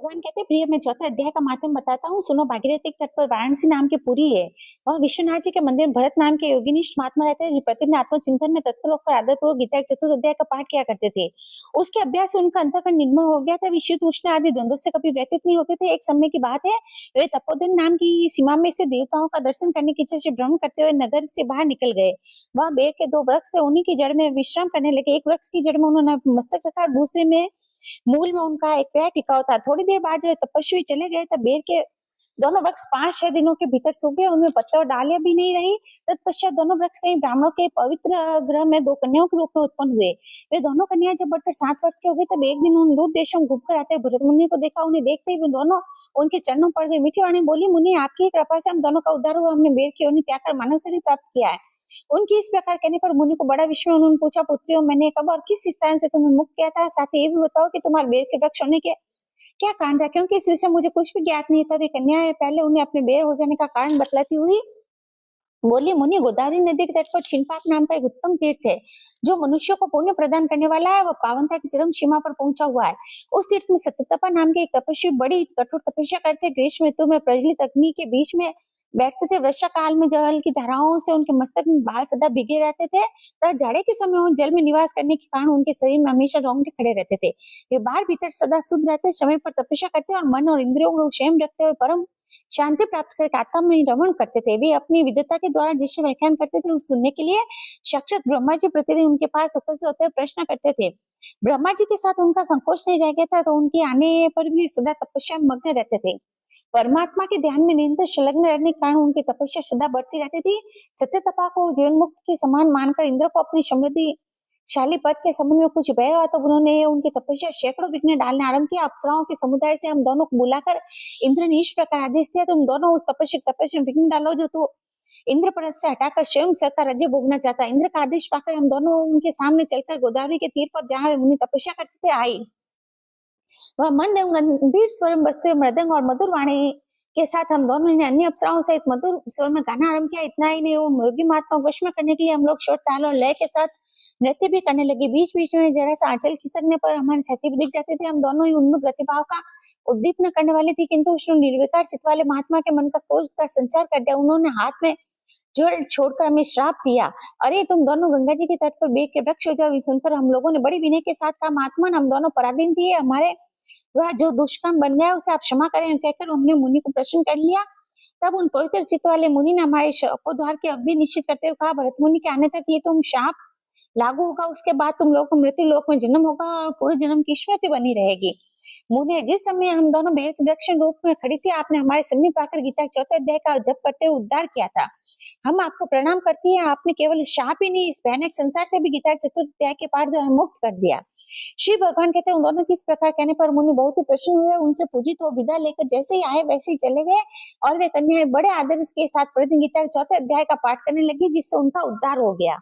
भगवान कहते हैं, प्रिय मैं चौथा अध्याय का माध्यम बताता हूँ, सुनो। भागीरथी के तट पर वाराणसी नाम की पुरी है। वहाँ विश्वनाथ जी के मंदिर में भरत नाम के योगिनिष्ठ महात्मा रहते हैं, जो प्रतिदिन आत्मचिंतन में तत्पर होकर आदरपूर्वक गीता के चतुर्थ अध्याय का पाठ किया करते थे। उसके अभ्यास से उनका अंतःकरण निर्मल हो गया था। शीत उष्ण आदि द्वंद्व से कभी व्यतीत नहीं होते थे। एक समय की बात है, वे तपोवन नाम की सीमा में से देवताओं का दर्शन करने की इच्छा से भ्रमण करते हुए नगर से बाहर निकल गए। वहाँ बेर के दो वृक्ष थे, उन्हीं की जड़ में विश्राम करने लगे। एक वृक्ष की जड़ में उन्होंने मस्तक रखा, दूसरे में मूल में उनका एक पैर टिकाव था। थोड़ी देर बाद जो तपस्वी चले गए तब बेर के दोनों वृक्ष 5-6 दिनों के भीतर सूख गए, उनमें पत्ते और डालियां भी नहीं रही। तत्पश्चात दोनों वृक्ष कई ब्राह्मणों के पवित्र ग्रह में 2 कन्याओं के रूप में उत्पन्न हुए। वे दोनों कन्याएं जब बढ़कर 7 वर्ष के हो गई तब एक दिन उन दूर देशों में घूमकर आते भरत मुनि को देखा। उन्हें देखते ही वे दोनों उनके चरणों पड़ गए। मीठी वाणी बोली, मुनि आपकी ही कृपा से हम दोनों का उद्धार हुआ। हमने बेर की योनि त्याग कर मानव शरीर प्राप्त किया है। उनकी इस प्रकार कहने पर मुनि को बड़ा विस्मय। उन्होंने पूछा, पुत्रियों मैंने कब और किस स्थान से तुम्हें मुक्त किया था? साथ ही ये भी बताओ कि तुम्हारे बेर के वृक्ष होने के क्या कारण था, क्योंकि इस विषय मुझे कुछ भी ज्ञात नहीं था। वे कन्या पहले उन्हें अपने बेर हो जाने का कारण बतलाती हुई बोली, मुनि गोदावरी नदी के तट पर छिनपाप नाम का एक उत्तम तीर्थ है, जो मनुष्यों को पुण्य प्रदान करने वाला है। वह पावनता की चरम सीमा पर पहुंचा हुआ है। उस तीर्थ में सत्यतपा नाम के एक तपस्वी बड़ी कठोर तपस्या करते। ग्रीष्म ऋतु में प्रज्वलित अग्नि के बीच में बैठते थे। वर्षा काल में जल की धाराओं से उनके मस्तक में बाल सदा भीगे रहते थे, तथा जाड़े के समय वो जल में निवास करने के कारण उनके शरीर में हमेशा रोंगटे खड़े रहते थे। वे बाहर भीतर सदा शुद्ध रहते, समय पर तपस्या करते और मन और इंद्रियों को संयम रखते हुए परम शांति प्राप्त करके आत्मा में रमण करते थे। वे अपनी विद्वता के द्वारा जिससे व्याख्यान करते थे उसे सुनने के लिए साक्षात ब्रह्मा जी प्रतिदिन उनके पास उपस्थित होते प्रश्न करते थे। ब्रह्मा जी के साथ उनका संकोच नहीं रह गया था, तो उनके आने पर भी सदा तपस्या में मग्न रहते थे। परमात्मा के ध्यान में निरंतर संलग्न रहने के कारण उनकी तपस्या सदा बढ़ती रहती थी। सत्य तपा को जीवन मुक्त के समान मानकर इंद्र को अपनी समृद्धि शाली पद के संबंध में कुछ भय हुआ तो उन्होंने उनकी तपस्या सैकड़ों विघ्न डालने आरंभ किया। अप्सराओं के समुदाय से हम दोनों को बुलाकर इंद्र ने इस प्रकार आदेश दिया, तुम दोनों उस तपस्या में विघ्न डालो जो तो इंद्र पर्वत से हटाकर स्वयं सरका राज्य भोगना चाहता। इंद्र का आदेश पाकर हम दोनों उनके सामने चलकर गोदावरी के तीर पर जहाँ मुनि तपस्या करते थे आई। वह मंद एवं गंभीर स्वर में बजते हुए मृदंग और मधुर वाणी के साथ हम दोनों ने अन्य अप्सराओं सहित मधुर स्वर में गाना आरंभ किया। इतना ही नहीं, वो योगी महात्मा को वश में करने के लिए हम लोग शोर ताल और लय के साथ नृत्य भी करने लगे। बीच बीच में जरा सा आंचल खिसकने पर हमारे छाती भी दिख जाते थे। हम दोनों ही उन्मुख गतिभाव का उद्दीपना करने वाले थे, किंतु उसने निर्विकार चित्त वाले महात्मा के मन का क्रोध का संचार कर दिया। उन्होंने हाथ में जड़ छोड़कर हमें श्राप दिया, अरे तुम दोनों गंगा जी के तट पर बेर के वृक्ष हो जाओ। सुनकर हम लोगों ने बड़ी विनय के साथ कहा, महात्मा हम दोनों पराधीन थे, हमारे द्वारा जो दुष्कर्म बन गया उसे आप क्षमा करें। कहकर हमने मुनि को प्रश्न कर लिया। तब उन पवित्र चित्त वाले मुनि ने हमारे शपोद्धार की अवधि निश्चित करते हुए कहा, भरत मुनि के आने तक ये तुम शाप लागू होगा, उसके बाद तुम लोग को मृत्यु लोक में जन्म होगा और पूर्व जन्म की स्मृति बनी रहेगी। मुने, जिस समय हम दोनों बेर के वृक्ष रूप में खड़ी थी, आपने हमारे समीप आकर गीता के चौथे अध्याय का जप करते हुए उद्धार किया था। हम आपको प्रणाम करती हैं। आपने केवल शाप ही नहीं, इस भयानक संसार से भी गीता के चतुर्थ अध्याय के पाठ द्वारा मुक्त कर दिया। श्री भगवान कहते हैं, उन दोनों किस प्रकार कहने पर मुनि बहुत ही प्रसन्न हुए। उनसे पूजित हो विदा लेकर जैसे ही आए वैसे ही चले गए और वे कन्याएं बड़े आदर के साथ प्रतिदिन गीता के चौथे अध्याय का पाठ करने लगी, जिससे उनका उद्धार हो गया।